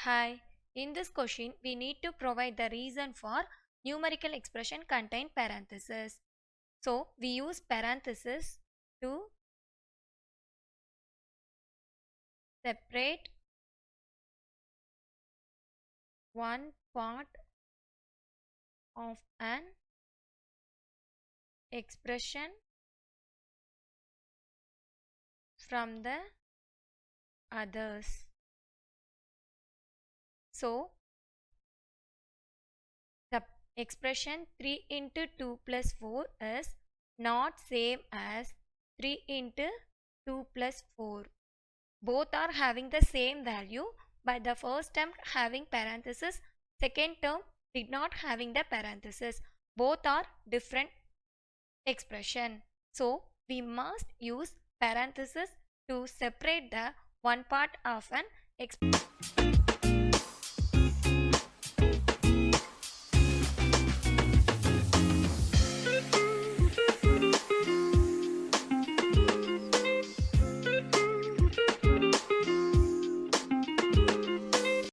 Hi, in this question we need to provide the reason for numerical expression contain parentheses. So we use parentheses to separate one part of an expression from the others. So the expression 3 into 2 plus 4 is not same as 3 into 2 plus 4. Both are having the same value, but the first term having parenthesis, second term did not having the parenthesis. Both are different expression. So we must use parenthesis to separate the one part of an expression.